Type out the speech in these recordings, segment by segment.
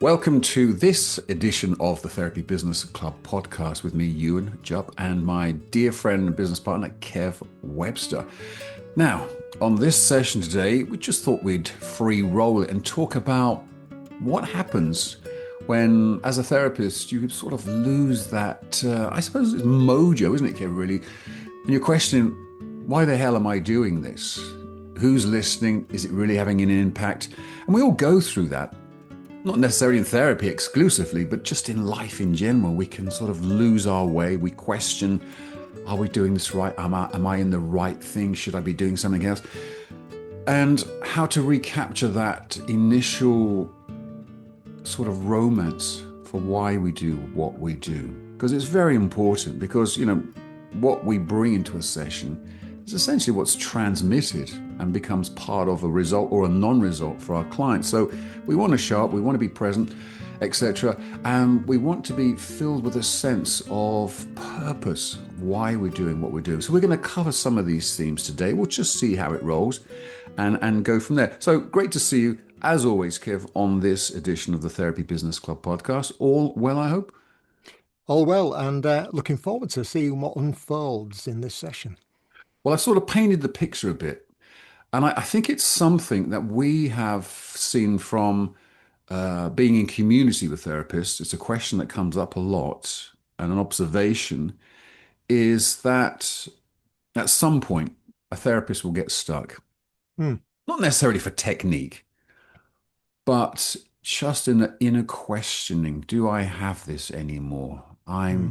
Welcome to this edition of the Therapy Business Club podcast with me, Ewan Jupp, and my dear friend and business partner, Kev Webster. Now, on this session today, we just thought we'd free roll it and talk about what happens when, as a therapist, you sort of lose that, I suppose it's mojo, isn't it, Kev, really? And you're questioning, why the hell am I doing this? Who's listening? Is it really having an impact? And we all go through that. Not necessarily in therapy exclusively, but just in life in general. We can sort of lose our way. We question, are we doing this right? Am I in the right thing? Should I be doing something else? And how to recapture that initial sort of romance for why we do what we do. Because it's very important because, what we bring into a session is essentially what's transmitted and becomes part of a result or a non-result for our clients. So we want to show up, we want to be present, etc. And we want to be filled with a sense of purpose, why we're doing what we're doing. So we're going to cover some of these themes today. We'll just see how it rolls and go from there. So great to see you, as always, Kev, on this edition of the Therapy Business Club podcast. All well, I hope? All well, and looking forward to seeing what unfolds in this session. Well, I sort of painted the picture a bit. And I think it's something that we have seen from being in community with therapists. It's a question that comes up a lot, and an observation is that at some point, a therapist will get stuck. Hmm. Not necessarily for technique, but just in the inner questioning, do I have this anymore? Hmm.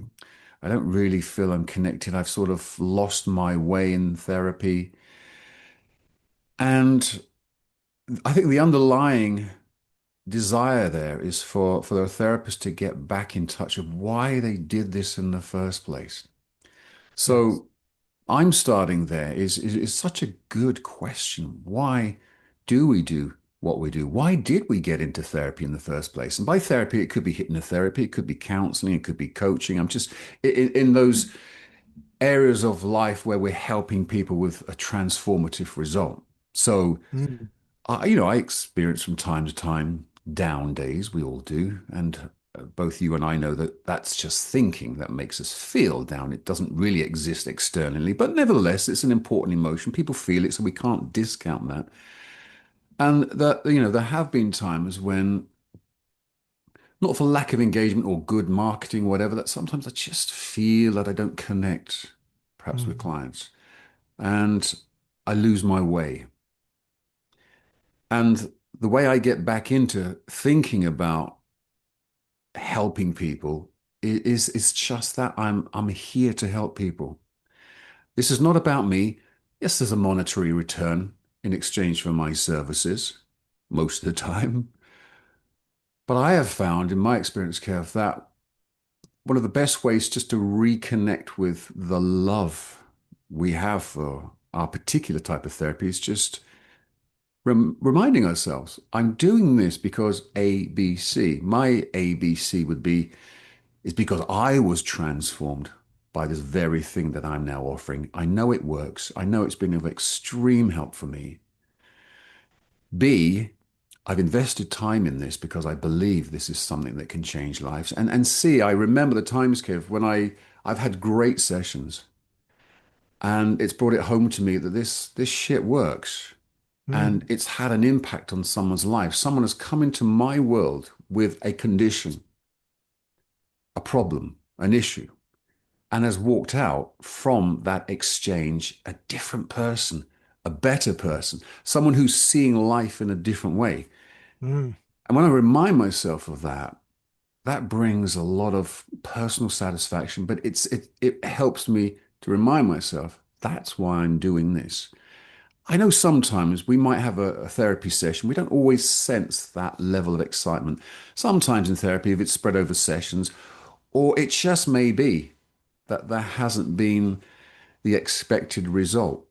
I don't really feel I'm connected. I've sort of lost my way in therapy. And I think the underlying desire there is for the therapist to get back in touch with why they did this in the first place. Yes. So I'm starting there is such a good question. Why do we do what we do? Why did we get into therapy in the first place? And by therapy, it could be hypnotherapy, it could be counseling, it could be coaching. I'm just in those areas of life where we're helping people with a transformative result. So Hmm. I experience from time to time down days. We all do, and both you and I know that that's just thinking that makes us feel down. It doesn't really exist externally, but nevertheless, it's an important emotion. People feel it, so we can't discount that. And that there have been times when, not for lack of engagement or good marketing, whatever, that sometimes I just feel that I don't connect, perhaps with Hmm. clients, and I lose my way. And the way I get back into thinking about helping people is just that I'm here to help people. This is not about me. Yes, there's a monetary return in exchange for my services most of the time. But I have found in my experience, Kev, that one of the best ways just to reconnect with the love we have for our particular type of therapy is just reminding ourselves, I'm doing this because ABC. My ABC would be is because I was transformed by this very thing that I'm now offering. I know it works. I know it's been of extreme help for me. B, I've invested time in this because I believe this is something that can change lives. And C, I remember the times, Kev, when I've had great sessions and it's brought it home to me that this shit works. And Hmm. it's had an impact on someone's life. Someone has come into my world with a condition, a problem, an issue, and has walked out from that exchange a different person, a better person, someone who's seeing life in a different way. Hmm. And when I remind myself of that, that brings a lot of personal satisfaction, but it helps me to remind myself that's why I'm doing this. I know sometimes we might have a therapy session. We don't always sense that level of excitement. Sometimes in therapy, if it's spread over sessions, or it just may be that there hasn't been the expected result.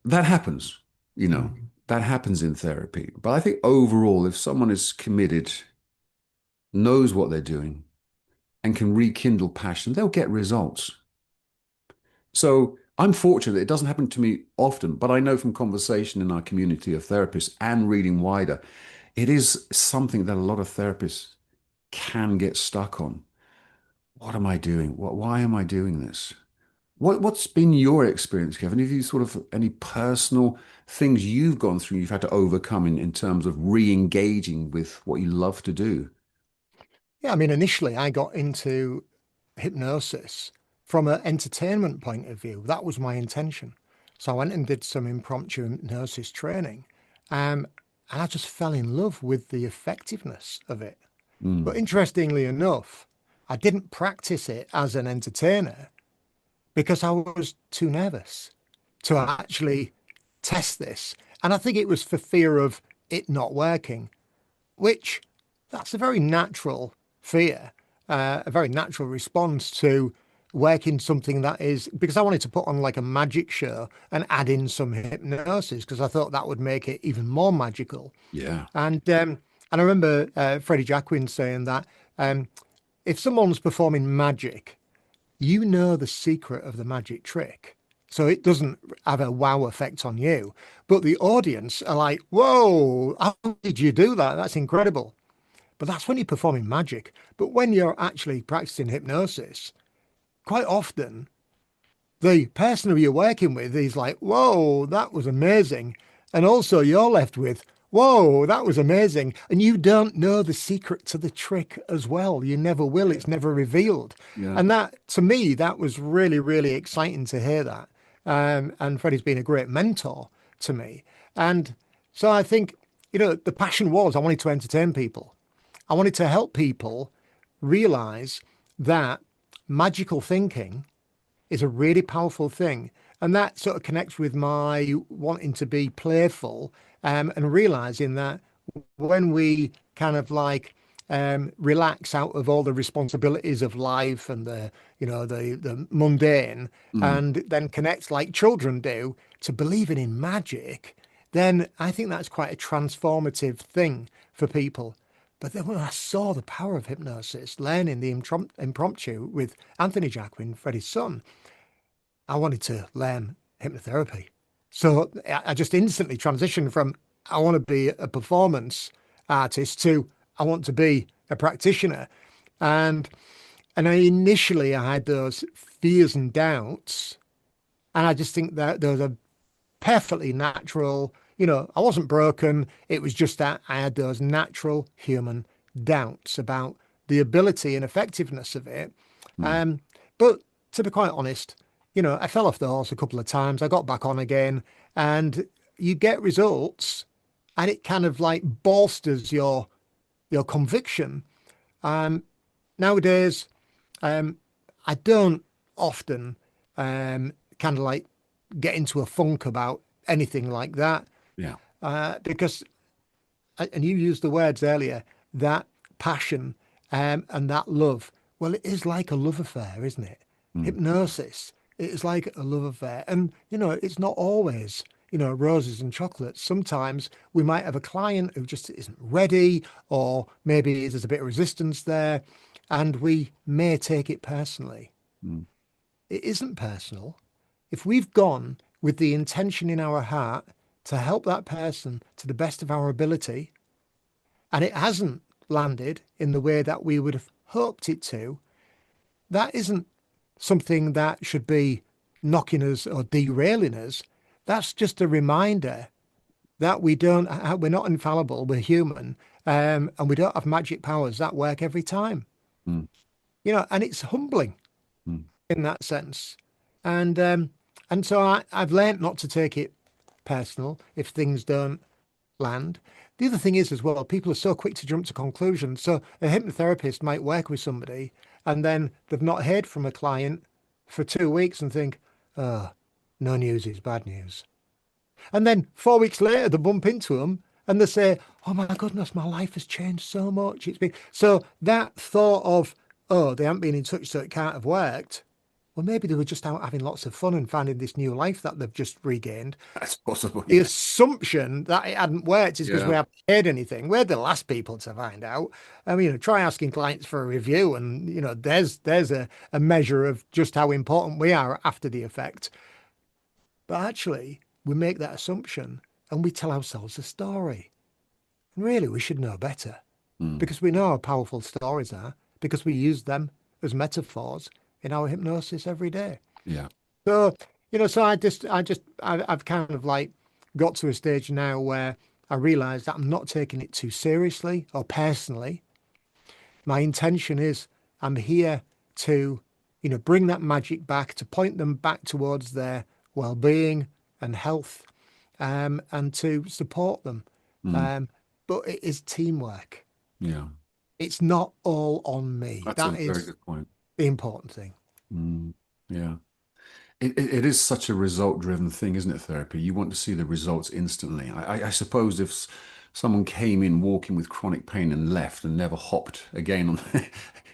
That happens, you know, Hmm. that happens in therapy. But I think overall, if someone is committed, knows what they're doing, and can rekindle passion, they'll get results. So I'm fortunate that it doesn't happen to me often, but I know from conversation in our community of therapists and reading wider, it is something that a lot of therapists can get stuck on. What am I doing? Why am I doing this? What's been your experience, Kevin? Have you sort of any personal things you've gone through, you've had to overcome in terms of re-engaging with what you love to do? Yeah, I mean, initially I got into hypnosis from an entertainment point of view. That was my intention. So I went and did some impromptu hypnosis training. And I just fell in love with the effectiveness of it. But Mm, interestingly enough, I didn't practice it as an entertainer because I was too nervous to actually test this. And I think it was for fear of it not working, which that's a very natural fear, a very natural response to working something that is because I wanted to put on like a magic show and add in some hypnosis because I thought that would make it even more magical. yeah. And I remember Freddie Jacquin saying that um, if someone's performing magic, you know the secret of the magic trick. So it doesn't have a wow effect on you. But the audience are like, whoa, how did you do that? That's incredible. But that's when you're performing magic. But when you're actually practicing hypnosis, quite often the person who you're working with is like, whoa, that was amazing. And also you're left with, whoa, that was amazing. And you don't know the secret to the trick as well. You never will. It's never revealed. Yeah. And that, to me, that was really, really exciting to hear that. And Freddie's been a great mentor to me. And so I think, the passion was I wanted to entertain people. I wanted to help people realize that magical thinking is a really powerful thing. And that sort of connects with my wanting to be playful and realizing that when we kind of like relax out of all the responsibilities of life and the mundane Mm, and then connect like children do to believing in magic, then I think that's quite a transformative thing for people. But then when I saw the power of hypnosis, learning the impromptu with Anthony Jacquin, Freddie's son, I wanted to learn hypnotherapy. So I just instantly transitioned from I want to be a performance artist to I want to be a practitioner. And I had those fears and doubts. And I just think that those are perfectly natural. I wasn't broken. It was just that I had those natural human doubts about the ability and effectiveness of it. mm, Um, but to be quite honest, I fell off the horse a couple of times. I got back on again, and you get results, and it kind of like bolsters your conviction. Um, Nowadays, um, I don't often kind of like get into a funk about anything like that yeah. because, and you used the words earlier, that passion and that love. Well, it is like a love affair, isn't it? Mm, Hypnosis, it is like a love affair. And, it's not always, roses and chocolates. Sometimes we might have a client who just isn't ready, or maybe there's a bit of resistance there, and we may take it personally. mm, It isn't personal. If we've gone with the intention in our heart to help that person to the best of our ability, and it hasn't landed in the way that we would have hoped it to, that isn't something that should be knocking us or derailing us. That's just a reminder that we're not infallible, we're human, and we don't have magic powers that work every time. mm, And it's humbling mm, in that sense. And so I've learned not to take it personal if things don't land. The other thing is as well, people are so quick to jump to conclusions. So a hypnotherapist might work with somebody and then they've not heard from a client for 2 weeks and think, oh, no news is bad news. And then 4 weeks later, they bump into them and they say, oh my goodness, my life has changed so much. It's been so that thought of, oh, they haven't been in touch, so it can't have worked. Well, maybe they were just out having lots of fun and finding this new life that they've just regained. that's possible. The Yeah. assumption that it hadn't worked is because we Yeah. haven't heard anything. We're the last people to find out. I mean, try asking clients for a review, and there's a measure of just how important we are after the effect. But actually, we make that assumption and we tell ourselves a story. And really, we should know better Mm. because we know how powerful stories are because we use them as metaphors in our hypnosis every day. Yeah. So, so I've kind of like got to a stage now where I realize that I'm not taking it too seriously or personally. My intention is I'm here to, bring that magic back, to point them back towards their well-being and health, and to support them. Mm. Um, but it is teamwork. Yeah. It's not all on me. That's a That very is good point. the important thing. Mm. Yeah. It is such a result-driven thing, isn't it, therapy? You want to see the results instantly. I suppose if someone came in walking with chronic pain and left and never hopped again on,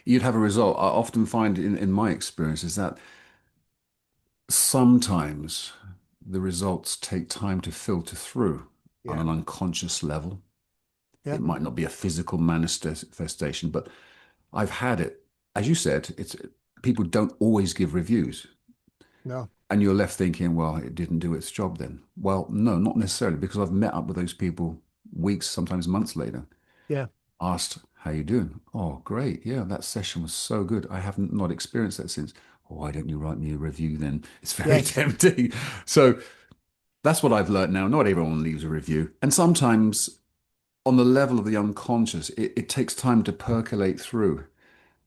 you'd have a result. I often find in my experience is that sometimes the results take time to filter through on Yeah. an unconscious level. Yeah. It might not be a physical manifestation, but I've had it. As you said, it's people don't always give reviews. No. And you're left thinking, well, it didn't do its job then. Well, no, not necessarily, because I've met up with those people weeks, sometimes months later, Yeah. asked, how you doing? Oh, great. Yeah, that session was so good. I haven't not experienced that since. Oh, why don't you write me a review then? It's very Yes. tempting. So that's what I've learned now. Not everyone leaves a review. And sometimes on the level of the unconscious, it takes time to percolate through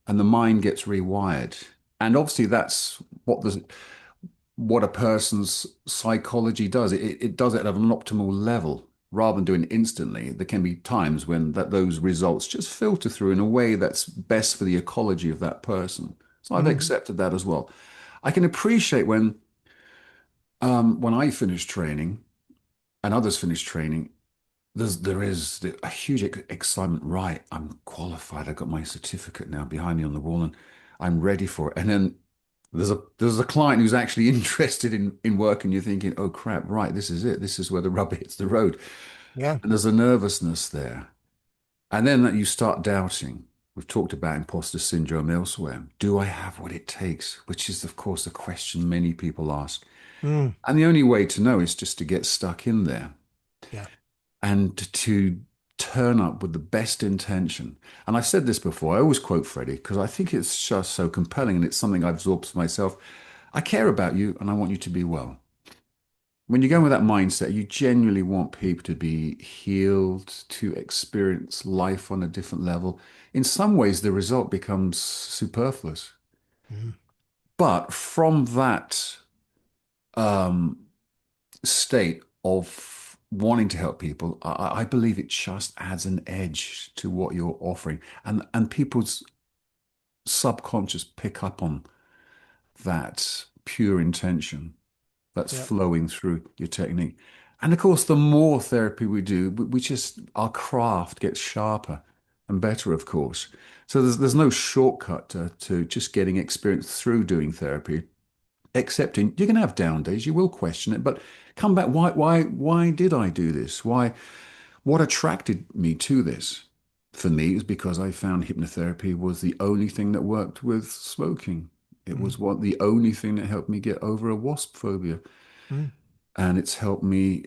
and the mind gets rewired. And obviously that's what a person's psychology does. It does it at an optimal level rather than doing it instantly. There can be times when those results just filter through in a way that's best for the ecology of that person. So I've Mhm. accepted that as well. I can appreciate when I finish training and others finish training, there is a huge excitement. Right, I'm qualified. I got my certificate now behind me on the wall, and I'm ready for it. And then there's a client who's actually interested in work, and you're thinking, oh crap, right, this is it. This is where the rubber hits the road. Yeah. And there's a nervousness there, and then that you start doubting. We've talked about imposter syndrome elsewhere. Do I have what it takes? Which is, of course, a question many people ask. Mm. And the only way to know is just to get stuck in there Yeah. and to turn up with the best intention. And I've said this before, I always quote Freddie because I think it's just so compelling and it's something I've absorbed for myself. I care about you and I want you to be well. When you go in with that mindset, you genuinely want people to be healed, to experience life on a different level. In some ways, the result becomes superfluous. Mm. But from that um, state of wanting to help people, I believe it just adds an edge to what you're offering, and people's subconscious pick up on that pure intention that's Yeah. flowing through your technique. And of course, the more therapy we do, we just our craft gets sharper and better, of course. So there's no shortcut to just getting experience through doing therapy. Accepting you're going to have down days, you will question it, but come back. Why did I do this? What attracted me to this? For me, it was because I found hypnotherapy was the only thing that worked with smoking. It Mm. was the only thing that helped me get over a wasp phobia, Mm. and it's helped me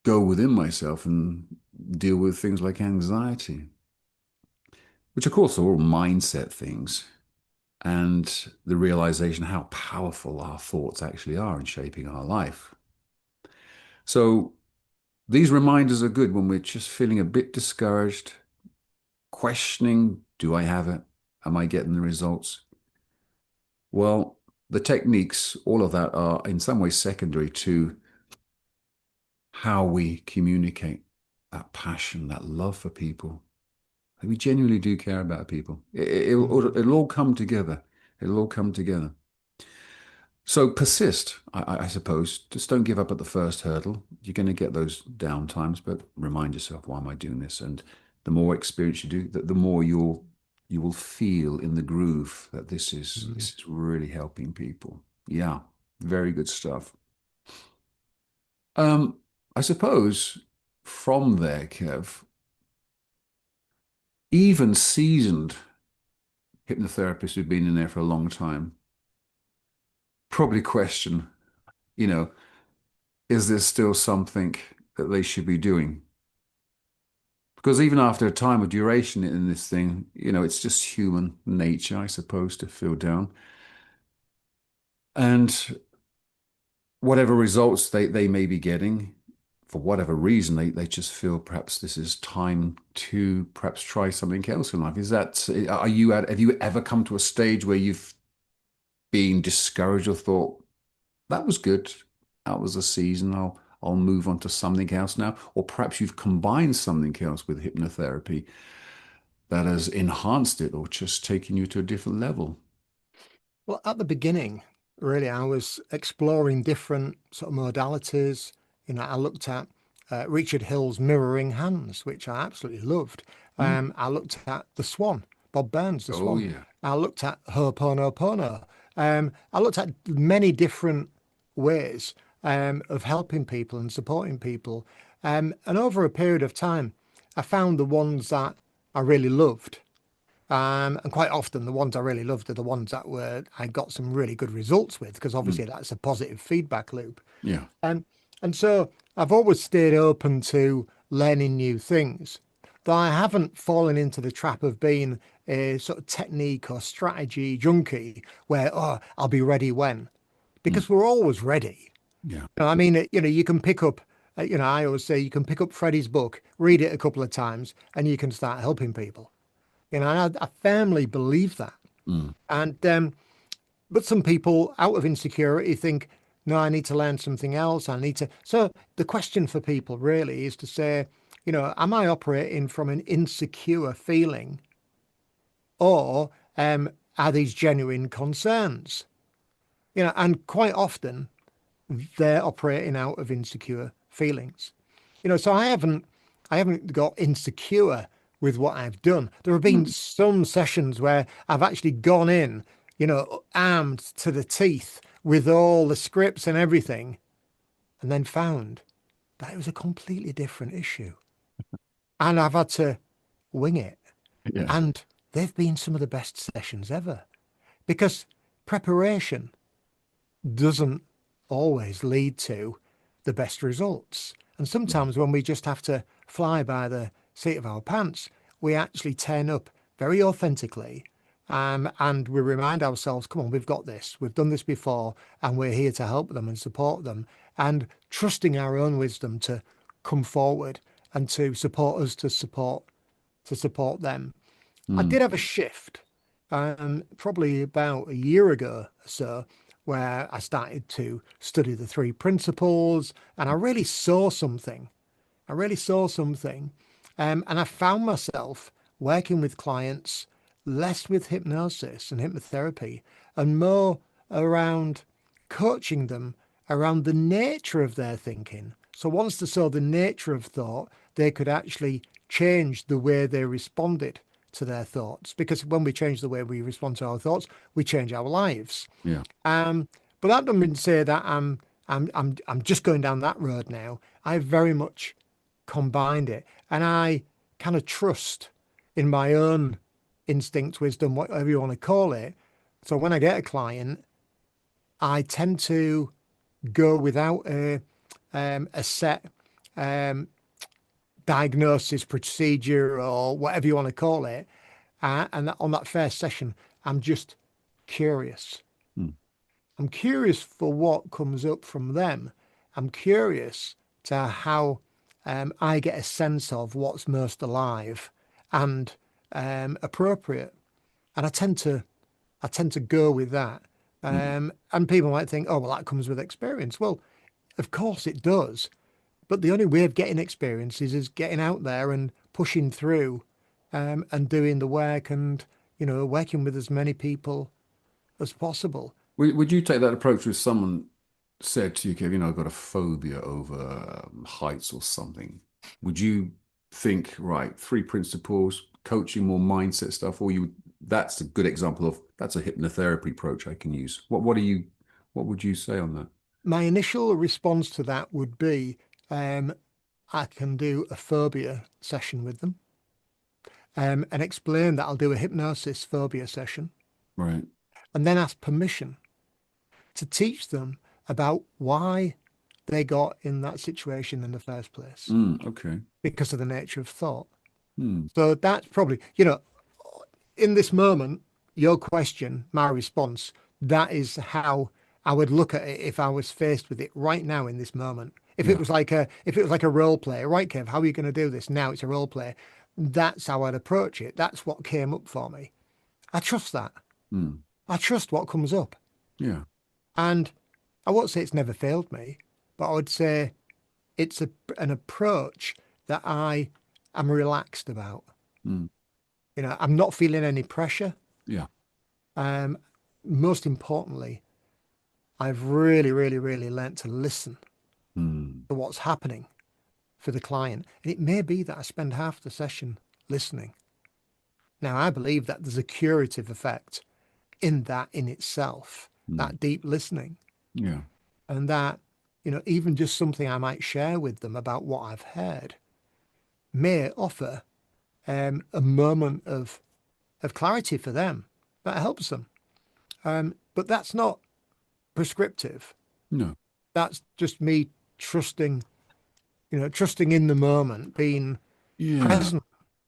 go within myself and deal with things like anxiety, which of course are all mindset things, and the realization how powerful our thoughts actually are in shaping our life. So these reminders are good when we're just feeling a bit discouraged, questioning, do I have it? Am I getting the results? Well, the techniques, all of that are in some ways secondary to how we communicate that passion, that love for people. We genuinely do care about people. Mm. It'll all come together. It'll all come together. So persist, I suppose. Just don't give up at the first hurdle. You're going to get those down times, but remind yourself, why am I doing this? And the more experience you do, the more you will feel in the groove that Mm. this is really helping people. Yeah, very good stuff. Um, I suppose from there, Kev, even seasoned hypnotherapists who've been in there for a long time probably question, you know, is there still something that they should be doing? Because even after a time of duration in this thing, it's just human nature, I suppose, to feel down. And whatever results they may be getting, for whatever reason, they just feel perhaps this is time to perhaps try something else in life. Have you ever come to a stage where you've been discouraged or thought, that was good, that was a season, I'll move on to something else now? Or perhaps you've combined something else with hypnotherapy that has enhanced it or just taken you to a different level? Well, at the beginning, really, I was exploring different sort of modalities. I looked at Richard Hill's Mirroring Hands, which I absolutely loved. Mm. I looked at The Swan, Bob Burns, The Oh, Swan. yeah. I looked at Ho'oponopono. I looked at many different ways of helping people and supporting people. And over a period of time, I found the ones that I really loved. And quite often, the ones I really loved are the ones that I got some really good results with, because Mm. obviously that's a positive feedback loop. Yeah. Um, and so I've always stayed open to learning new things, though I haven't fallen into the trap of being a sort of technique or strategy junkie where, oh, I'll be ready when, Mm. because we're always ready. Yeah. I mean, you can pick up, I always say you can pick up Freddie's book, read it a couple of times, and you can start helping people. And I firmly believe that. Mm. And but some people, out of insecurity, think, no, I need to learn something else. I need to. So the question for people really is to say, am I operating from an insecure feeling, or are these genuine concerns? And quite often they're operating out of insecure feelings. So I haven't got insecure with what I've done. There have been Mm. some sessions where I've actually gone in, armed to the teeth with all the scripts and everything, and then found that it was a completely different issue. And I've had to wing it. Yeah. And they've been some of the best sessions ever, because preparation doesn't always lead to the best results. And Yeah. sometimes when we just have to fly by the seat of our pants, we actually turn up very authentically, and we remind ourselves, come on, we've got this, we've done this before, and we're here to help them and support them, and trusting our own wisdom to come forward and to support us to support them. I Mm. did have a shift, probably about a year ago or so, where I started to study the three principles, and I really saw something. I really saw something. And I found myself working with clients less with hypnosis and hypnotherapy and more around coaching them around the nature of their thinking. So once they saw the nature of thought, they could actually change the way they responded to their thoughts. Because when we change the way we respond to our thoughts, we change our lives. Yeah. Um, but that doesn't mean to say that I'm just going down that road now. I very much combined it, and I kind of trust in my own instinct, wisdom, whatever you want to call it. So when I get a client, I tend to go without a set um, diagnosis procedure or whatever you want to call it. And on that first session, I'm just curious. Mm. I'm curious for what comes up from them. I'm curious to how I get a sense of what's most alive and appropriate. And I tend to go with that. Mm. And people might think, oh, well, that comes with experience. Well, of course it does. But the only way of getting experience is getting out there and pushing through, and doing the work, and working with as many people as possible. Would you take that approach if someone said to you, Kev, I've got a phobia over heights or something? Would you think, right, three principles, coaching, more mindset stuff, or that's a good example of that's a hypnotherapy approach I can use. What would you say on that? My initial response to that would be, um, I can do a phobia session with them, and explain that I'll do a hypnosis phobia session, Right. and then ask permission to teach them about why they got in that situation in the first place Mm, okay. because of the nature of thought. Hmm. So that's probably, in this moment, your question, my response, that is how I would look at it if I was faced with it right now in this moment. Yeah. If it was like a role play, right, Kev, how are you going to do this? Now it's a role play. That's how I'd approach it. That's what came up for me. I trust that. Hmm. I trust what comes up. Yeah. And I won't say it's never failed me, but I would say an approach that I am relaxed about. Hmm. I'm not feeling any pressure. Yeah. Um, Most importantly, I've really, really, really learnt to listen Hmm. to what's happening for the client. And it may be that I spend half the session listening. Now, I believe that there's a curative effect in that in itself, Hmm. that deep listening, Yeah. and that, even just something I might share with them about what I've heard may offer a moment of clarity for them that helps them. But that's not prescriptive. No. That's just me trusting, trusting in the moment, being Yeah. present.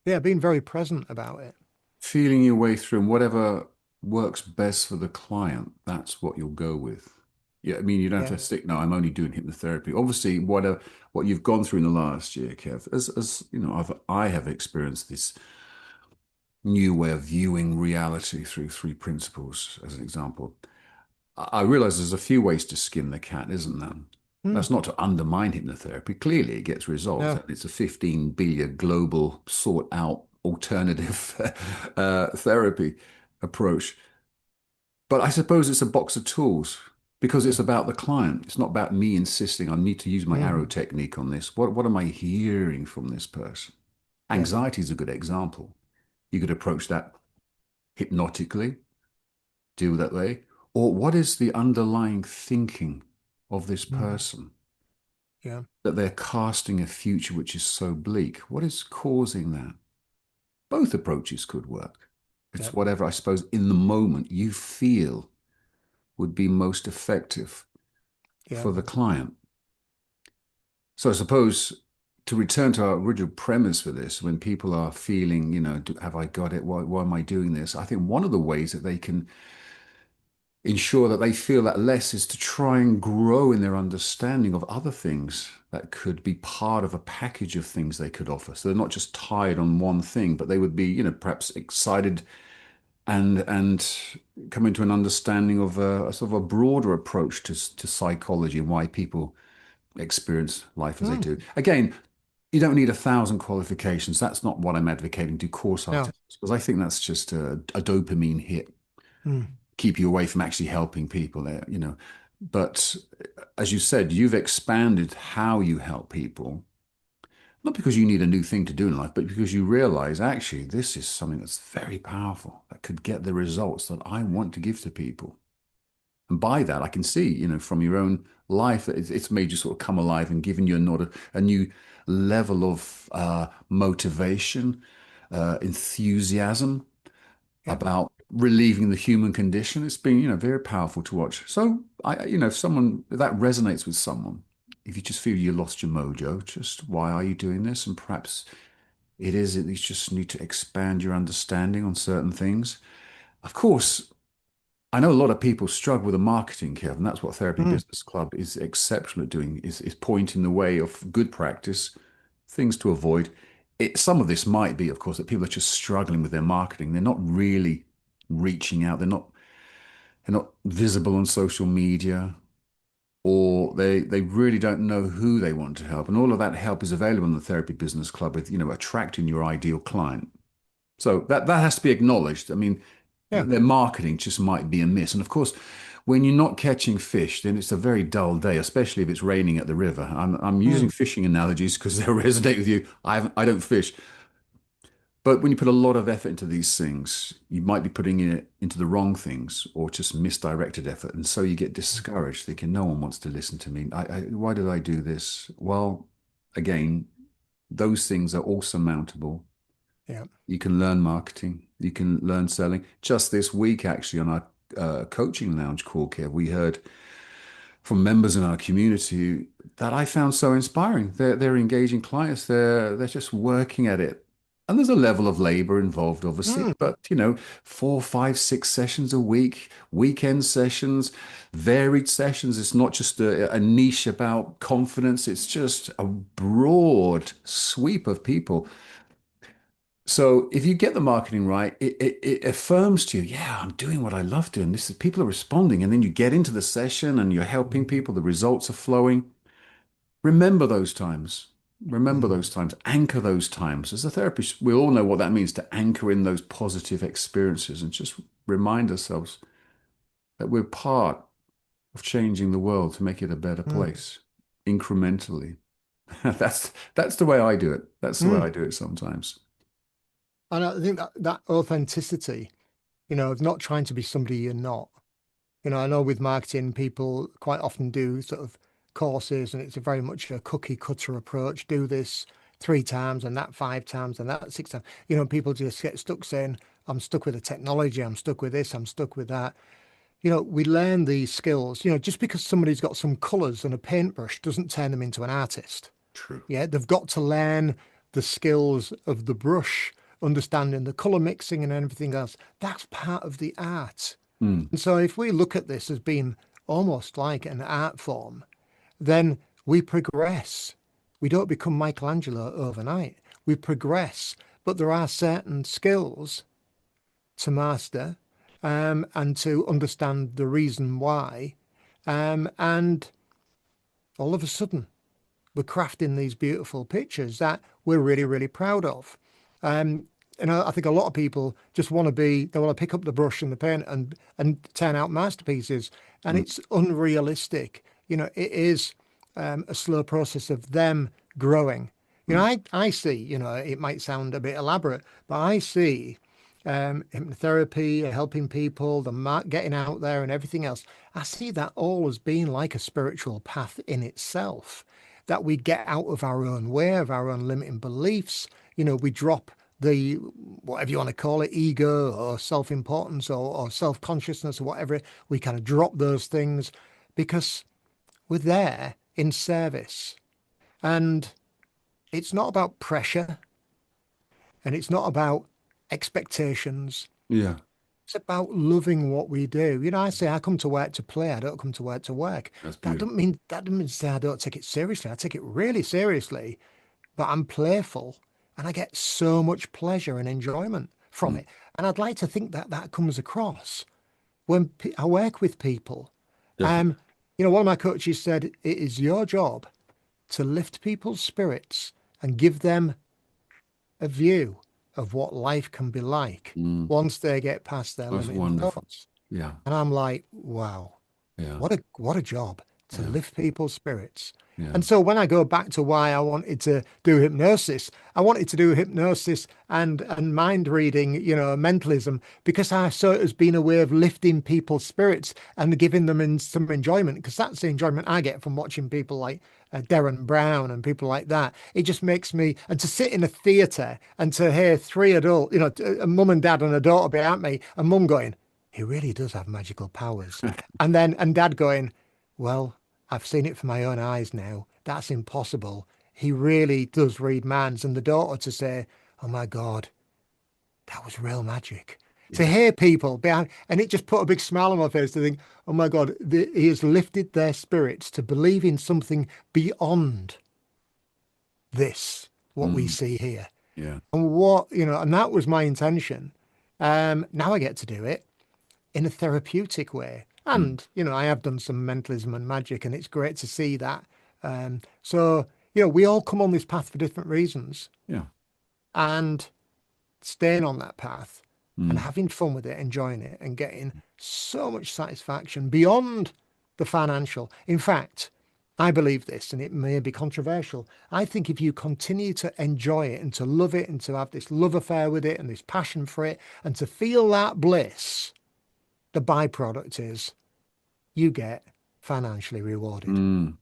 Yeah, being very present about it. Feeling your way through and whatever works best for the client, that's what you'll go with. Yeah, I mean, you don't have Yeah. to stick, no, I'm only doing hypnotherapy. Obviously, what you've gone through in the last year, Kev, as you know, I have experienced this new way of viewing reality through three principles, as an example. I realize there's a few ways to skin the cat, isn't there? Mm, That's not to undermine hypnotherapy. Clearly, it gets results, no. and it's a 15 billion global sought out alternative therapy approach. But I suppose it's a box of tools because it's Yeah. about the client. It's not about me insisting I need to use my arrow Mm, technique on this. What am I hearing from this person? yeah. Anxiety is a good example. You could approach that hypnotically, do that way. Or what is the underlying thinking of this Mm, person yeah. that they're casting a future which is so bleak? What is causing that? Both approaches could work. Yeah. It's whatever I suppose in the moment you feel would be most effective Yeah. for the client. So I suppose to return to our original premise for this, when people are feeling, have I got it? Why am I doing this? I think one of the ways that they can ensure that they feel that less is to try and grow in their understanding of other things that could be part of a package of things they could offer. So they're not just tied on one thing, but they would be, perhaps excited and come into an understanding of a sort of a broader approach to psychology and why people experience life as they Mm, do. Again, you don't need 1,000 qualifications. That's not what I'm advocating. Do course no. after, because I think that's just a dopamine hit, Mm, keep you away from actually helping people there. But as you said, you've expanded how you help people, not because you need a new thing to do in life, but because you realize actually this is something that's very powerful that could get the results that I want to give to people. And by that, I can see, from your own life that it's made you sort of come alive and given you a new level of motivation, enthusiasm yeah. about relieving the human condition. It's been, very powerful to watch. So if that resonates with someone, if you just feel you lost your mojo, just why are you doing this? And perhaps it is that you just need to expand your understanding on certain things. Of course, I know a lot of people struggle with the marketing, Kevin. That's what Therapy Mm, Business Club is exceptional at doing, is pointing the way of good practice, things to avoid. Some of this might be, of course, that people are just struggling with their marketing. They're not really reaching out. They're not visible on social media, or they really don't know who they want to help. And all of that help is available in the Therapy Business Club with, attracting your ideal client. So that has to be acknowledged. I mean, yeah. their marketing just might be amiss. And of course, when you're not catching fish, then it's a very dull day, especially if it's raining at the river. I'm using Mm, fishing analogies because they resonate with you. I don't fish, but when you put a lot of effort into these things, you might be putting it into the wrong things or just misdirected effort, and so you get discouraged, thinking no one wants to listen to me. Why did I do this? Well, again, those things are all surmountable. yeah. You can learn marketing. You can learn selling. Just this week, actually, on our coaching lounge call, Kev, we heard from members in our community that I found so inspiring. They're engaging clients. They're just working at it And there's a level of labor involved, obviously, Mm, but 4, 5, 6 sessions a week, weekend sessions, varied sessions. It's not just a niche about confidence, it's just a broad sweep of people. So if you get the marketing right, it affirms to you, yeah, I'm doing what I love doing. This is people are responding. And then you get into the session and you're helping mm, people, the results are flowing. Remember those times. Remember mm, those times. Anchor those times. As a therapist, we all know what that means to anchor in those positive experiences and just remind ourselves that we're part of changing the world to make it a better mm, place incrementally. That's the way I do it. That's the way mm. I do it sometimes. And I think that that authenticity, of not trying to be somebody you're not. I know with marketing, people quite often do sort of courses, and it's a very much a cookie cutter approach. Do this 3 times and that 5 times and that 6 times. People just get stuck saying, I'm stuck with the technology, I'm stuck with this, I'm stuck with that. We learn these skills. Just because somebody's got some colors and a paintbrush doesn't turn them into an artist. True. Yeah, they've got to learn the skills of the brush, understanding the color mixing and everything else. That's part of the art. Mm, And so if we look at this as being almost like an art form, then we progress. We don't become Michelangelo overnight. We progress, but there are certain skills to master, and to understand the reason why. And all of a sudden, we're crafting these beautiful pictures that we're really, really proud of. Um, and I think a lot of people just want to they want to pick up the brush and the paint and turn out masterpieces. And mm, it's unrealistic. It is a slow process of them growing. mm. I see, it might sound a bit elaborate, but I see hypnotherapy, helping people, getting out there and everything else. I see that all as being like a spiritual path in itself, that we get out of our own way, of our own limiting beliefs. We drop the, whatever you want to call it, ego or self-importance or self-consciousness or whatever. We kind of drop those things because we're there in service. And it's not about pressure, and it's not about expectations. Yeah, It's about loving what we do. I say I come to work to play. I don't come to work to work. that's That beautiful. doesn't mean that doesn't mean to say I don't take it seriously. I take it really seriously, but I'm playful, and I get so much pleasure and enjoyment from Mm, it. And I'd like to think that that comes across when I work with people. definitely. Um, one of my coaches said it is your job to lift people's spirits and give them a view of what life can be like Mm, once they get past their that's limiting wonderful. thoughts. Yeah, And I'm like, wow, yeah, what a job to yeah, lift people's spirits. yeah. And so when I go back to why I wanted to do hypnosis, I wanted to do hypnosis and mind reading, mentalism, because I saw it as being a way of lifting people's spirits and giving them some enjoyment, because that's the enjoyment I get from watching people like Darren Brown and people like that. It just makes me, and to sit in a theatre and to hear three adult, a mum and dad and a daughter behind me, and mum going, he really does have magical powers. And dad going, well, I've seen it for my own eyes now. That's impossible. He really does read minds. And the daughter to say, oh my God, that was real magic. To Yeah. hear people behind, and it just put a big smile on my face to think, oh my God, he has lifted their spirits to believe in something beyond this, what we Mm, see here. yeah. And and that was my intention. Now I get to do it in a therapeutic way. Mm, And, I have done some mentalism and magic, and it's great to see that. So, we all come on this path for different reasons, yeah. and staying on that path and Mm, having fun with it, enjoying it, and getting so much satisfaction beyond the financial. In fact, I believe this, and it may be controversial. I think if you continue to enjoy it and to love it and to have this love affair with it and this passion for it and to feel that bliss, the byproduct is you get financially rewarded, mm,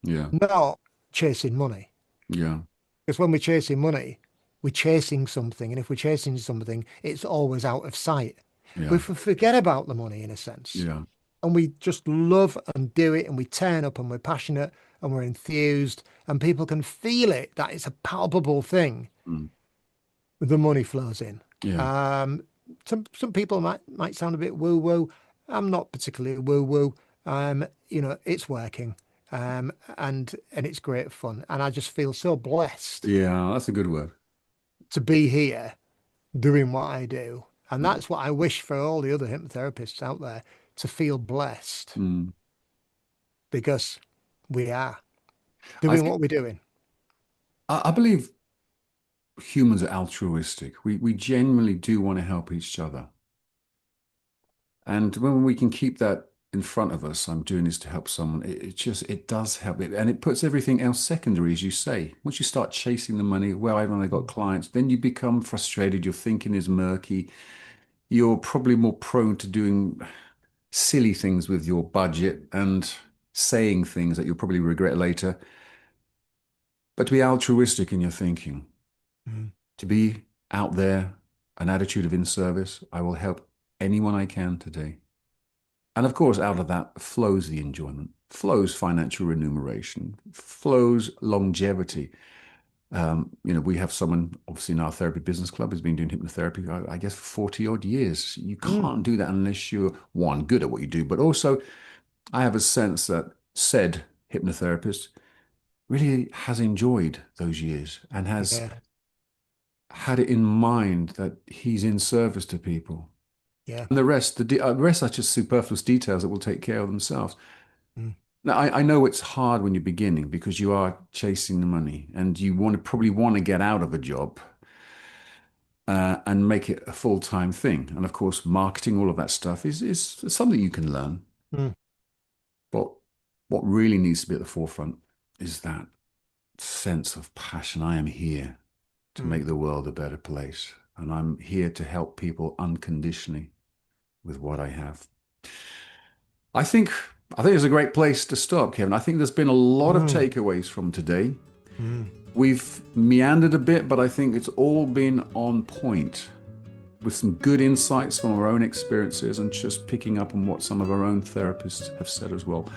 yeah. not chasing money. Yeah. Because when we're chasing money, we're chasing something. And if we're chasing something, it's always out of sight. We Yeah. forget about the money in a sense. Yeah. And we just love and do it. And we turn up and we're passionate and we're enthused. And people can feel it, that it's a palpable thing. Mm, the money flows in. Yeah. Um, some people might sound a bit woo woo. I'm not particularly woo woo. It's working, and it's great fun, and I just feel so blessed Yeah, that's a good word. to be here doing what I do, and that's what I wish for all the other hypnotherapists out there to feel blessed Mm. because we are I doing think what we're doing. I believe humans are altruistic. We genuinely do want to help each other. And when we can keep that in front of us, I'm doing this to help someone, it does help it. And it puts everything else secondary, as you say. Once you start chasing the money, well, I've only got clients, then you become frustrated. Your thinking is murky. You're probably more prone to doing silly things with your budget and saying things that you'll probably regret later. But to be altruistic in your thinking, Mm, to be out there, an attitude of in service, I will help anyone I can today. And of course, out of that flows the enjoyment, flows financial remuneration, flows longevity. We have someone obviously in our therapy business club who's been doing hypnotherapy, I guess, for 40 odd years. You mm, can't do that unless you're one, good at what you do, but also I have a sense that said hypnotherapist really has enjoyed those years and has yeah, had it in mind that he's in service to people. yeah. And the rest are just superfluous details that will take care of themselves. Mm, Now, I know it's hard when you're beginning because you are chasing the money and you probably want to get out of a job and make it a full-time thing. And of course, marketing, all of that stuff is something you can learn. mm, But what really needs to be at the forefront is that sense of passion. I am here to mm, make the world a better place. And I'm here to help people unconditionally with what I have. I think I think it's a great place to stop, Kevin. I think there's been a lot of mm, takeaways from today. mm, We've meandered a bit, but I think it's all been on point with some good insights from our own experiences and just picking up on what some of our own therapists have said as well.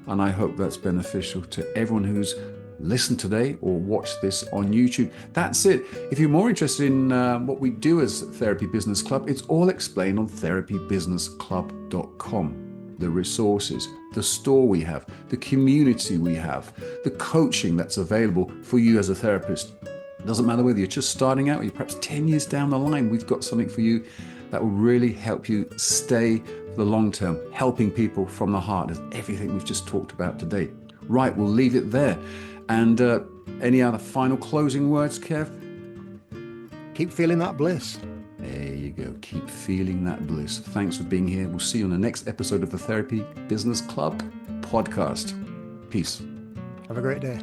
And I hope that's beneficial to everyone who's listened today or watched this on YouTube. That's it. If you're more interested in what we do as Therapy Business Club, it's all explained on therapybusinessclub.com. The resources, the store we have, the community we have, the coaching that's available for you as a therapist. It doesn't matter whether you're just starting out or you're perhaps 10 years down the line, we've got something for you that will really help you stay for the long term, helping people from the heart of everything we've just talked about today. Right, we'll leave it there. And any other final closing words, Kev? keep feeling that bliss. There you go. Keep feeling that bliss. Thanks for being here. We'll see you on the next episode of the Therapy Business Club podcast. Peace. Have a great day.